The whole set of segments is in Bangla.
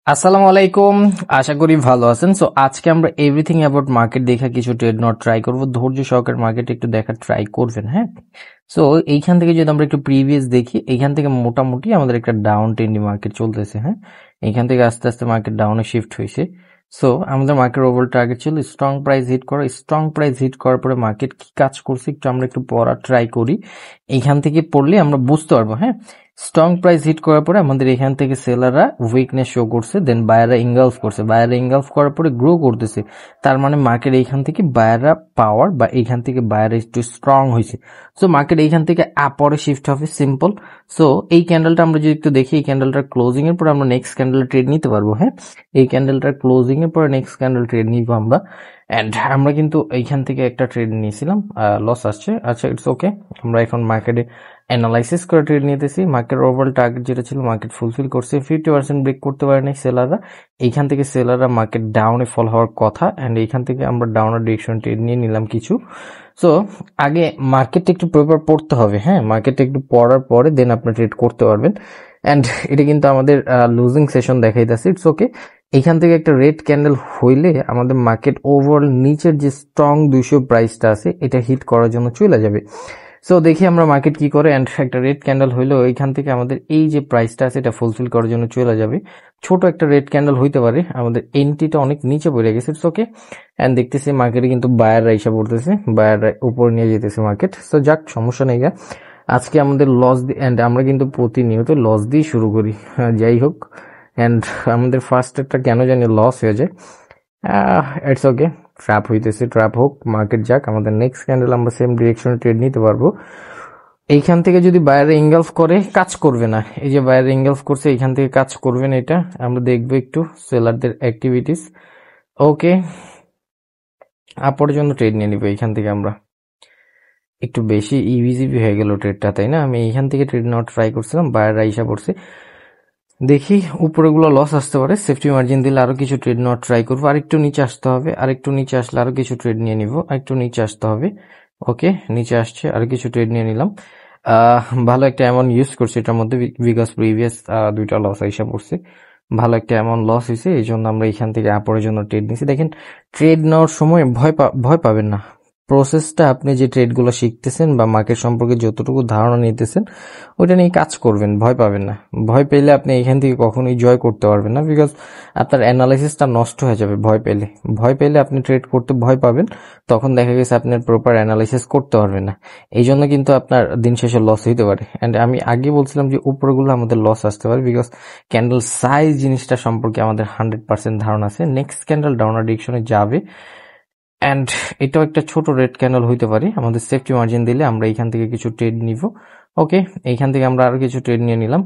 আসসালামু আলাইকুম। আশা করি ভালো আছেন। সো আজকে আমরা এভরিথিং অ্যাবাউট মার্কেট দেখা কিছু ট্রেড নোট ট্রাই করব। ধৈর্য সহকারে মার্কেট একটু দেখা ট্রাই করবেন, হ্যাঁ। সো এইখান থেকে যদি আমরা একটু প্রিভিয়াস দেখি, এইখান থেকে মোটামুটি আমাদের একটা ডাউন ট্রেন্ডি মার্কেট চলতেছে, হ্যাঁ। এইখান থেকে আস্তে আস্তে মার্কেট ডাউনে শিফট হয়েছে। সো আমাদের মার্কেট ওভার টার্গেট ছিল স্ট্রং প্রাইস হিট করা। স্ট্রং প্রাইস হিট করার পরে মার্কেট কি কাজ করছে আমরা একটু পড়া ট্রাই করি। এইখান থেকে পড়লে আমরা বুঝতে পারবো, হ্যাঁ। স্ট্রং প্রাইস হিট করার পরে আমাদের এখান থেকে সেলাররা উইকনেস শো করছে, দেন বায়াররা ইনগালফ করছে, বায়াররা ইনগালফ করার পরে গ্রো করতেছে। তার মানে মার্কেট এইখান থেকে বায়াররা পাওয়ার বা এইখান থেকে বায়াররা একটু স্ট্রং হয়েছে। সো মার্কেট এইখান থেকে আপরে শিফট হবে, সিম্পল। সো এই ক্যান্ডেলটা আমরা যদি একটু দেখি, এই ক্যান্ডেলটার ক্লোজিং এর পরে আমরা নেক্সট ক্যান্ডেল ট্রেড নিতে পারবো, হ্যাঁ। এই ক্যান্ডেলটার ক্লোজিং এর পরে নেক্সট ক্যান্ডেল ট্রেড নিব আমরা। এন্ড আমরা কিন্তু এইখান থেকে একটা ট্রেড নিয়েছিলাম, লস আসছে। আচ্ছা, ইটস ওকে। আমরা এখন মার্কেটে অ্যানালাইসিস করে ট্রেড নিতেছি। মার্কেট ওভারঅল টার্গেট যেটা ছিল মার্কেট ফুলফিল করছে, 50% ব্রেক করতে পারে নাই সেলাররা। এইখান থেকে সেলাররা মার্কেট ডাউনে ফল হওয়ার কথা, অ্যান্ড এইখান থেকে আমরা ডাউনের ডিরেকশন ট্রেড নিয়ে নিলাম কিছু। সো আগে মার্কেটটা একটু প্রপার পড়তে হবে, হ্যাঁ। মার্কেটটা একটু পড়ার পরে দেন আপনি ট্রেড করতে পারবেন। অ্যান্ড এটা কিন্তু আমাদের লুজিং সেশন দেখাইতেছে, ইটস ওকে। এইখান থেকে একটা রেড ক্যান্ডেল হইলে আমাদের মার্কেট ওভারঅল নিচের যে স্ট্রং 200 প্রাইসটা আছে এটা হিট করার জন্য চলে যাবে। সো দেখি আমরা মার্কেট কি করে। অ্যান্ড একটা রেড ক্যান্ডেল হইলো ওইখান থেকে আমাদের এই যে প্রাইসটা আছে এটা ফুলফিল করার জন্য চলে যাবে। ছোট একটা রেড ক্যান্ডেল হইতে পারে, আমাদের এন্ট্রিটা অনেক নিচে পড়ে গেছে, ইটস ওকে। অ্যান্ড দেখতেছি মার্কেটে কিন্তু বায়াররা এসে পড়তেছে, বায়াররা উপরে নিয়ে যেতেছে মার্কেট। সো যাক, সমস্যা নেই গা। আজকে আমাদের লস অ্যান্ড আমরা কিন্তু প্রতিনিয়ত লস দিয়ে শুরু করি, যাই হোক। অ্যান্ড আমাদের ফার্স্ট একটা কেন জানি লস হয়ে যায়, ইটস ওকে। ট্র্যাপ হইতেছে, ট্র্যাপ হোক, মার্কেট যাক। আমাদের নেক্সট ক্যান্ডেল আমরা সেম ডিরেকশনে ট্রেড নিতে পারবো। এইখান থেকে যদি বাইরে ইনগালফ করে কাজ করবে না, এই যে বাইরে ইনগালফ করছে এইখান থেকে কাজ করবে না, এটা আমরা দেখবো একটু সেলারদের অ্যাক্টিভিটিস। ওকে, আপরের জন্য ট্রেড নিয়ে নিবো। এইখান থেকে আমরা একটু বেশি ইভিজিবি হয়ে গেল ট্রেডটা, তাই না? আমি এইখান থেকে ট্রেড নেওয়ার ট্রাই করছিলাম, বাইরে আইসা পড়ছে। দেখি উপরেগুলো লস আসতে পারে, সেফটি মার্জিন দিলে আরো কিছু ট্রেড নেওয়ার ট্রাই করবো। আরেকটু নিচে আসতে হবে, আরেকটু নিচে আসলে আরো কিছু ট্রেড নিয়ে নিব। আরেকটু নিচে আসতে হবে। ওকে, নিচে আসছে, আরো কিছু ট্রেড নিয়ে নিলাম। ভালো একটা অ্যামাউন্ট ইউজ করছি এটার মধ্যে, বিকজ প্রিভিয়াস দুইটা লস আইসা পড়ছে। ভালো একটা অ্যামাউন্ট লস হয়েছে, এই জন্য আমরা এখান থেকে আপরের জন্য ট্রেড নিছি। দেখেন, ট্রেড নেওয়ার সময় ভয় পাবেন না। প্রসেসটা আপনি যে ট্রেডগুলো শিখতেছেন বা মার্কেট সম্পর্কে যতটুকু ধারণা নিতেছেন ওইটা নিয়ে কাজ করবেন, ভয় পাবেন না। ভয় পেলে আপনি এখান থেকে কখনোই জয় করতে পারবেন না, বিকজ আপনার অ্যানালাইসিসটা নষ্ট হয়ে যাবে। ভয় পেলে আপনি ট্রেড করতে ভয় পাবেন, তখন দেখা গেছে আপনার প্রপার অ্যানালাইসিস করতে পারবেন না। এই জন্য কিন্তু আপনার দিন শেষে লস হইতে পারে। অ্যান্ড আমি আগে বলছিলাম যে উপরগুলো আমাদের লস আসতে পারে, বিকজ ক্যান্ডেল সাইজ জিনিসটা সম্পর্কে আমাদের 100% ধারণা আছে। নেক্সট ক্যান্ডেল ডাউনার ডিরেকশনে যাবে, অ্যান্ড এটাও একটা ছোট রেড ক্যান্ডেল হইতে পারে। আমাদের সেফটি মার্জিন দিলে আমরা এইখান থেকে কিছু ট্রেড নিব। ওকে, এইখান থেকে আমরা আরো কিছু ট্রেড নিয়ে নিলাম।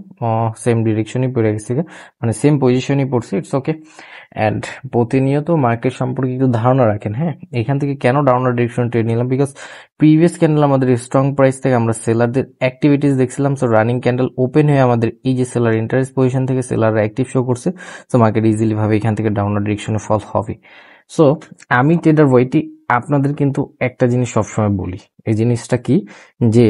সেম ডিরেকশনই পড়ে গেছে, মানে সেম পজিশনই পড়ছে, ইটস ওকে। অ্যান্ড প্রতিনিয়ত মার্কেট সম্পর্কে একটু ধারণা রাখেন, হ্যাঁ। এখান থেকে কেন ডাউনার ডিরেকশন ট্রেড নিলাম, বিকজ প্রিভিয়াস ক্যান্ডেল আমাদের স্ট্রং প্রাইস থেকে আমরা সেলারদের অ্যাক্টিভিটিস দেখছিলাম। সো রানিং ক্যান্ডেল ওপেন হয়ে আমাদের এই যে সেলার ইন্টারেস্ট পজিশন থেকে সেলাররা অ্যাক্টিভ শো করছে। সো মার্কেট ইজিলি ভাবে এখান থেকে ডাউনার ডিরেকশনে ফল হবে। সো আমি ট্রেডার বইটি আপনাদের কিন্তু একটা জিনিস সবসময় বলি, এই জিনিসটা কি, যে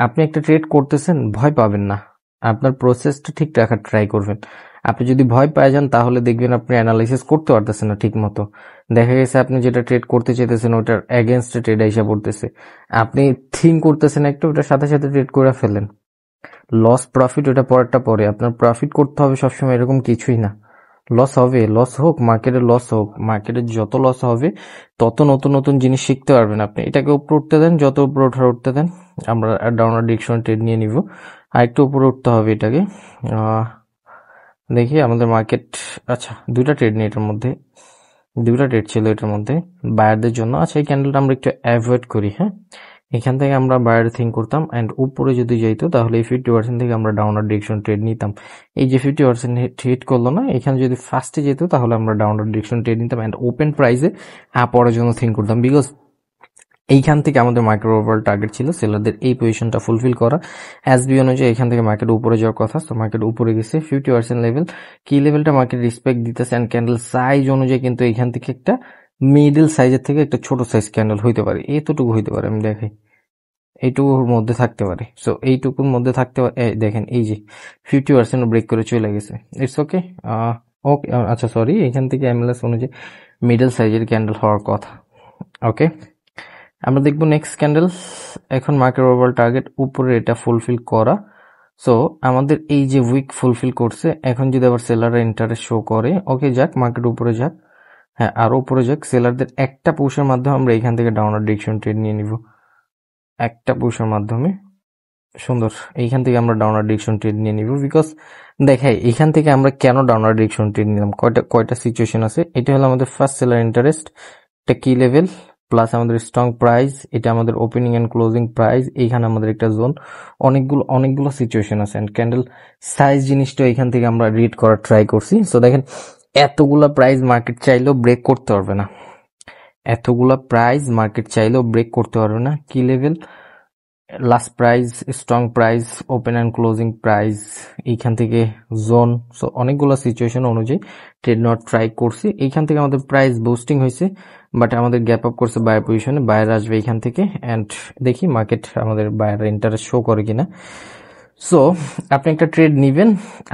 আপনি একটা ট্রেড করতেছেন, ভয় পাবেন না। আপনার প্রসেসটা ঠিক রাখার ট্রাই করবেন। আপনি যদি ভয় পায় যান তাহলে দেখবেন আপনি অ্যানালাইসিস করতে পারতেছেন না ঠিক মতো। দেখা গেছে আপনি যেটা ট্রেড করতে চাইতেছেন ওটার এগেনস্টে ট্রেড আইসা পড়তেছে। আপনি থিঙ্ক করতেছেন একটু, ওটার সাথে সাথে ট্রেড করে ফেলেন। লস প্রফিট ওটা পরেরটা পরে, আপনার প্রফিট করতে হবে সবসময়, এরকম কিছুই না। লস হবে, লস হোক, মার্কেটে লস হোক, মার্কেটে যত লস হবে তত নতুন নতুন জিনিস শিখতে পারবেন আপনি। এটাকে উপরে উঠতে দেন, যত উপরে ওঠার উঠতে দেন। আমরা ডাউনার ডিরেকশন ট্রেড নিয়ে নিব, আর একটু উপরে উঠতে হবে এটাকে। দেখি আমাদের মার্কেট, আচ্ছা দুইটা ট্রেড নেই এটার মধ্যে, দুইটা ট্রেড ছিল এটার মধ্যে বায়ারদের জন্য। আচ্ছা, এই ক্যান্ডেলটা আমরা একটু অ্যাভয়েড করি, হ্যাঁ। এখান থেকে আমরা বায়ার থিঙ্ক করতাম, অ্যান্ড উপরে যদি যাইতো তাহলে এই 50% থেকে আমরা ডাউনার ডিরেকশন ট্রেড নিতাম। এই যে 50% হিট করলো না, এখানে যদি ফার্স্টে যেত তাহলে আমরা ডাউনার ডিরেকশন ট্রেড নিতাম, অ্যান্ড ওপেন প্রাইসে পরের জন্য থিঙ্ক করতাম, বিকজ এইখান থেকে আমাদের মার্কেট ওভারঅল টার্গেট ছিল সেলারদের এই পজিশনটা ফুলফিল করা। এসবি অনুযায়ী এখান থেকে মার্কেট উপরে যাওয়ার কথা, তো মার্কেট উপরে গেছে। 50% লেভেল, কি লেভেলটা মার্কেট রেসপেক্ট দিতেছে, অ্যান্ড ক্যান্ডেল সাইজ অনুযায়ী কিন্তু এখান থেকে একটা মিডল সাইজের থেকে একটা ছোট সাইজ ক্যান্ডেল হইতে পারে, এতটুকু হইতে পারে। আমি দেখাই, এইটুকুর মধ্যে থাকতে পারে। সো এইটুকুর মধ্যে থাকতে পারে। দেখেন এই যে 50% ব্রেক করে চলে গেছে, ইটস ওকে। ওকে, আচ্ছা সরি, এখান থেকে এমএলএস অনুযায়ী মিডল সাইজের ক্যান্ডেল হওয়ার কথা। ওকে, আমরা দেখবো নেক্সট ক্যান্ডেল। এখন মার্কেট ওভারঅল টার্গেট উপরে এটা ফুলফিল করা। সো আমাদের এই যে উইক ফুলফিল করছে, এখন যদি আবার সেলাররা ইন্টারেস্ট শো করে, ওকে যাক, মার্কেট উপরে যাক, হ্যাঁ আরো উপরে যাক। সেলারদের একটা পুশের মাধ্যমে আমরা এখান থেকে ডাউনওয়ার্ড ডিরেকশন ট্রেড নিয়ে নিব, একটা পুশের মাধ্যমে। সুন্দর, এইখান থেকে আমরা ডাউনওয়ার্ড ডিরেকশন ট্রেড নিয়ে নিব। বিকজ দেখাই এইখান থেকে আমরা কেন ডাউনওয়ার্ড ডিরেকশন ট্রেড নিলাম, কয়টা সিচুয়েশন আছে। এটা হলো আমাদের ফার্স্ট সেলার ইন্টারেস্ট, এটা কি লেভেল, প্লাস আমাদের স্ট্রং প্রাইস, এটা আমাদের ওপেনিং এন্ড ক্লোজিং প্রাইস, এইখানে আমাদের একটা জোন, অনেকগুলো সিচুয়েশন আছে। এন্ড ক্যান্ডেল সাইজ জিনিসটা এখান থেকে আমরা রিড করার ট্রাই করছি। সো দেখেন, এতগুলা প্রাইস মার্কেট চাইলেও ব্রেক করতে পারবে না, এতগুলা প্রাইস মার্কেট চাইলেও ব্রেক করতে পারবে না। কি level, last price, strong price, open and closing price, এইখান থেকে জোন। সো অনেকগুলো সিচুয়েশন অনুযায়ী ট্রেড নট ট্রাই করছি। এইখান থেকে আমাদের প্রাইস বুস্টিং হয়েছে, বাট আমাদের গ্যাপ আপ করছে বায়ার পজিশনে, বায়ার আসবে এইখান থেকে। অ্যান্ড দেখি মার্কেট আমাদের বায়ার ইন্টারেস্ট শো করে কিনা। সো আপনি একটা ট্রেড নিবেন,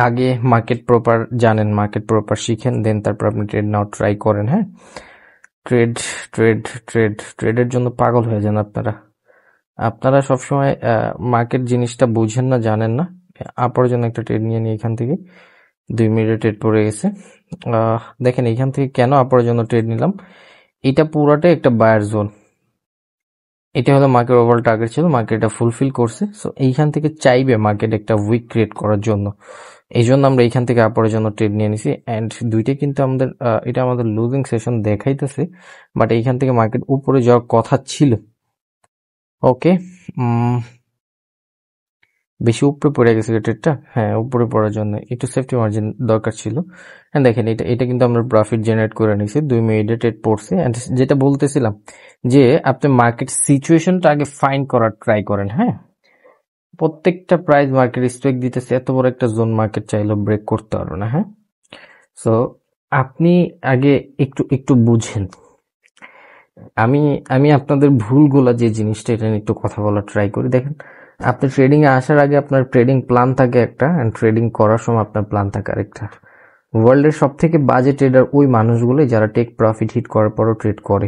আগে মার্কেট প্রপার জানেন, মার্কেট প্রপার শিখেন, দেন তারপর আপনি ট্রেড নাও ট্রাই করেন। হ্যাঁ, ট্রেড ট্রেড ট্রেড ট্রেডের জন্য পাগল হয়ে যান আপনারা। আপনারা সবসময় মার্কেট জিনিসটা বুঝেন না, জানেন না। আপার জন্য একটা ট্রেড নিয়ে নিই এখান থেকে, 2 মিনিটে ট্রেড পড়ে গেছে। দেখেন এইখান থেকে কেন আপার জন্য ট্রেড নিলাম, এটা পুরাটাই একটা বায়ার জোন। এটা হলো মার্কেট ওভারঅল টার্গেট ছিল, মার্কেট এটা ফুলফিল করছে। সো এইখান থেকে চাইবে মার্কেট একটা উইক ক্রিয়েট করার জন্য, এই জন্য আমরা এইখান থেকে আপারের জন্য ট্রেড নিয়ে নিছি। অ্যান্ড দুইটাই কিন্তু আমাদের এটা আমাদের লুজিং সেশন দেখাইতেছে, বাট এইখান থেকে মার্কেট উপরে যাওয়ার কথা ছিল। ওকে, বেশি উপরে পড়ে গেছে ট্রেডটা, হ্যাঁ উপরে পড়ার জন্য একটু সেফটি মার্জিন দরকার ছিল। হ্যাঁ দেখেন, এটা কিন্তু আমরা প্রফিট জেনারেট করে নিছি, 2 মিনিটে ট্রেড পড়ছে। অ্যান্ড যেটা বলতেছিলাম যে আপনি মার্কেট সিচুয়েশনটা আগে ফাইন্ড করার ট্রাই করেন। হ্যাঁ, প্রত্যেকটা প্রাইস মার্কেট স্ট্রাইক দিতেছে, এত বড় একটা জোন মার্কেট চাইলেও ব্রেক করতে পারবে না। হ্যাঁ, সো আপনি আগে একটু একটু বুঝেন। আমি আমি আপনাদের ভুলগুলা যে জিনিসটা, এটা নিয়ে একটু কথা বলার ট্রাই করি। দেখেন, আপনি ট্রেডিং এ আসার আগে আপনার ট্রেডিং প্ল্যান থাকে একটা, এন্ড ট্রেডিং করার সময় আপনার প্ল্যান থাকে আরেকটা। ওয়ার্ল্ডের সব থেকে বাজে ট্রেডার ওই মানুষগুলোই যারা টেক প্রফিট হিট করার পরও ট্রেড করে,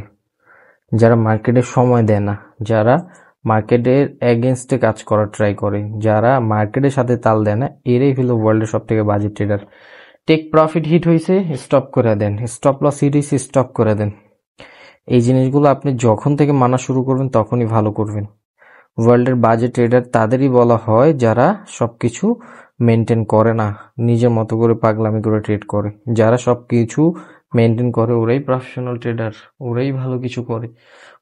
যারা মার্কেটে সময় দেয় না, যারা মার্কেটের এগেনস্টে কাজ করার ট্রাই করে, যারা মার্কেটের সাথে তাল দেয় না, এরাই হলো ওয়ার্ল্ডের সব থেকে বাজে ট্রেডার। টেক প্রফিট হিট হয়েছে, স্টপ করে দেন, স্টপ লস হিট হয়েছে, স্টপ করে দেন। এই জিনিসগুলো আপনি যখন থেকে মানা শুরু করবেন তখনই ভালো করবেন। ওয়ার্ল্ডের বাজে ট্রেডার তাদেরই বলা হয় যারা সবকিছু মেনটেন করে না, নিজের মতো করে পাগলামি করে ট্রেড করে। যারা সবকিছু মেনটেন করে ওরাই প্রফেশনাল ট্রেডার, ওরাই ভালো কিছু করে,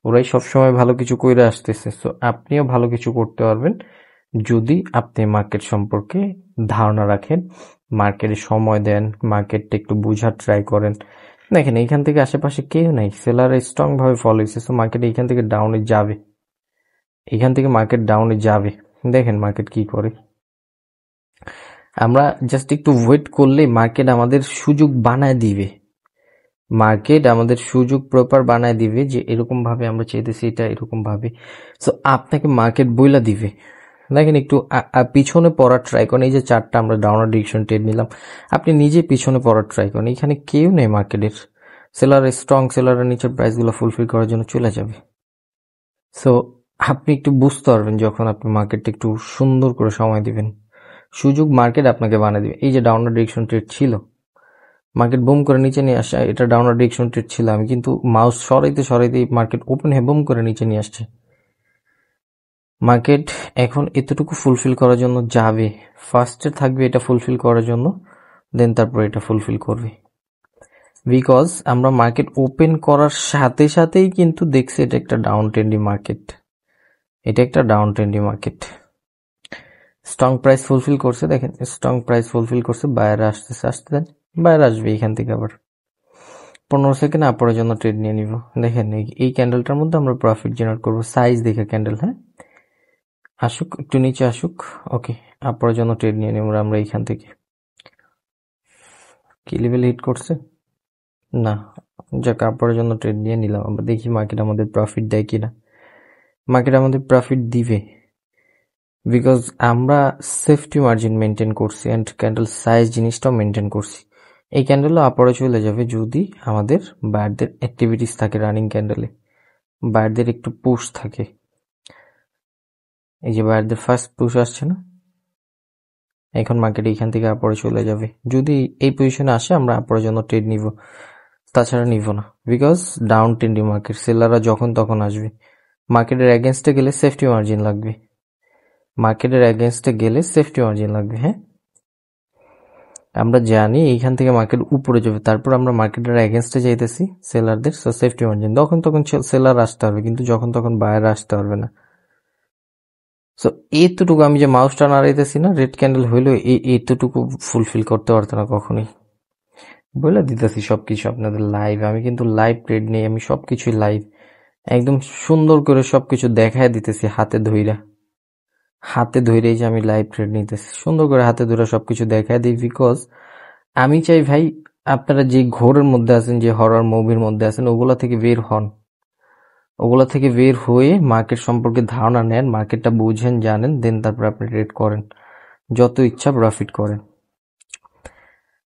ওরাই সবসময় ভালো কিছু করে আসতেছে। সো আপনিও ভালো কিছু করতে পারবেন যদি আপনি মার্কেট সম্পর্কে ধারণা রাখেন, মার্কেটে সময় দেন, মার্কেটটা একটু বুঝার ট্রাই করেন। দেখেন এইখান থেকে আশেপাশে কেউ নাই, সেলার স্ট্রং ভাবে ফলো হয়েছে। সো মার্কেট এইখান থেকে ডাউনে যাবে, এখান থেকে মার্কেট ডাউনে যাবে। দেখেন মার্কেট কি করে, আমরা জাস্ট একটু ওয়েট করলে মার্কেট আমাদের সুযোগ বানায় দিবে, মার্কেট আমাদের সুযোগ প্রপার বানায় দিবে যে এরকম ভাবে আমরা চাইতেছি এটা এরকম ভাবে। সো আপনাকে মার্কেট বইলা দিবে। দেখেন একটু পিছনে পড়ার ট্রাই করেন। এই যে চারটা আমরা ডাউনার ডিরেকশন ট্রেড নিলাম, আপনি নিজে পিছনে পড়ার ট্রাই করেন, এখানে কেউ নেই মার্কেটের। সেলার স্ট্রং, সেলারের নিচের প্রাইসগুলো ফুলফিল করার জন্য চলে যাবে। সো আপনি একটু বুঝতে পারবেন যখন আপনি মার্কেটটা একটু সুন্দর করে সময় দিবেন, সুযোগ মার্কেট আপনাকে বানিয়ে দিবে। এই যে ডাউনার ডিরেকশন ট্রেড ছিল, মার্কেট বুম করে নিচে নিয়ে আসছে, এটা ডাউনার ডিরেকশন ট্রেড ছিল, আমি কিন্তু মাউস সরাইতে সরাইতে মার্কেট ওপেন হয়ে বুম করে নিচে নিয়ে আসছে। মার্কেট এখন এতটুকু ফুলফিল করার জন্য যাবে, ফার্স্টে থাকবে এটা ফুলফিল করার জন্য, দেন তারপর এটা ফুলফিল করবে। বিকজ আমরা মার্কেট ওপেন করার সাথে সাথেই কিন্তু দেখছি এটা একটা ডাউন ট্রেন্ডি মার্কেট, এটা একটা down trendy market. Strong price fulfil করছে, দেখেন স্ট্রং প্রাইস ফুলফিল করছে, বায়ার আসতেছে, আসতে দেন, বায়ার আসবে এখান থেকে আবার 15 সেকেন্ড আপরের জন্য ট্রেড নিয়ে নিব। দেখেন এই ক্যান্ডেলটার মধ্যে আমরা প্রফিট জেনারেট করবো, সাইজ দেখে ক্যান্ডেল। হ্যাঁ, আসুক একটু নিচে আসুক, ওকে আপরের জন্য ট্রেড নিয়ে নিব আমরা এইখান থেকে। কি লেভেল হিট করছে না, যাক আপরের জন্য ট্রেড নিয়ে নিলাম। আমরা দেখি মার্কেট আমাদের প্রফিট দেয় কিনা। মার্কেট আমাদের প্রফিট দিবে, বিকজ আমরা সেফটি মার্জিন মেনটেন করছি অ্যান্ড ক্যান্ডেল সাইজ জিনিসটাও মেনটেন করছি। এই ক্যান্ডেলও আপরে চলে যাবে যদি আমাদের বায়ারদের অ্যাক্টিভিটিস থাকে রানিং ক্যান্ডেলে, বায়ারদের একটু পুশ থাকে। এই যে বায়ারদের ফার্স্ট পুশ আসছে না, এখন মার্কেট এইখান থেকে আপরে চলে যাবে। যদি এই পজিশনে আসে আমরা আপরের জন্য ট্রেড নিব, তাছাড়া নিব না, বিকজ ডাউন ট্রেন্ডিং মার্কেট, সেলাররা যখন তখন আসবে। মার্কেটের অ্যাগেনস্টে গেলে সেফটি মার্জিন লাগবে, মার্কেটের অ্যাগেনস্টে গেলে সেফটি মার্জিন লাগবে। হ্যাঁ, আমরা জানি এইখান থেকে মার্কেট উপরে যাবে, তারপর আমরা মার্কেটের অ্যাগেনস্টে যাইতেছি সেলারদের, সো সেফটি মার্জিন। তখন তখন সেলার আসতে হবে, কিন্তু যখন তখন বায়ার আসতে পারবে না। সো এতটুকু আমি যে মাউসটা নাড়াইতেছি না, রেড ক্যান্ডেল হইলেও এতটুকু ফুলফিল করতে পারতো না কখনোই। বলে দিতেছি সবকিছু আপনাদের লাইভ, আমি কিন্তু লাইভ ট্রেড নেই, আমি সবকিছুই লাইভ, একদম সুন্দর করে সবকিছু দেখায় দিতেছি হাতে ধইরা, হাতে ধইরেই যে আমি লাইভ ট্রেড নিতেছি, সুন্দর করে হাতে ধরে সবকিছু দেখায় দিই। বিকজ আমি চাই ভাই আপনারা যে ঘোরের মধ্যে আছেন, যে হরর মুভির মধ্যে আছেন, ওগুলা থেকে বের হন, ওগুলা থেকে বের হয়ে মার্কেট সম্পর্কে ধারণা নেন, মার্কেটটা বুঝেন জানেন, দেন তারপর আপনি ট্রেড করেন, যত ইচ্ছা প্রফিট করেন।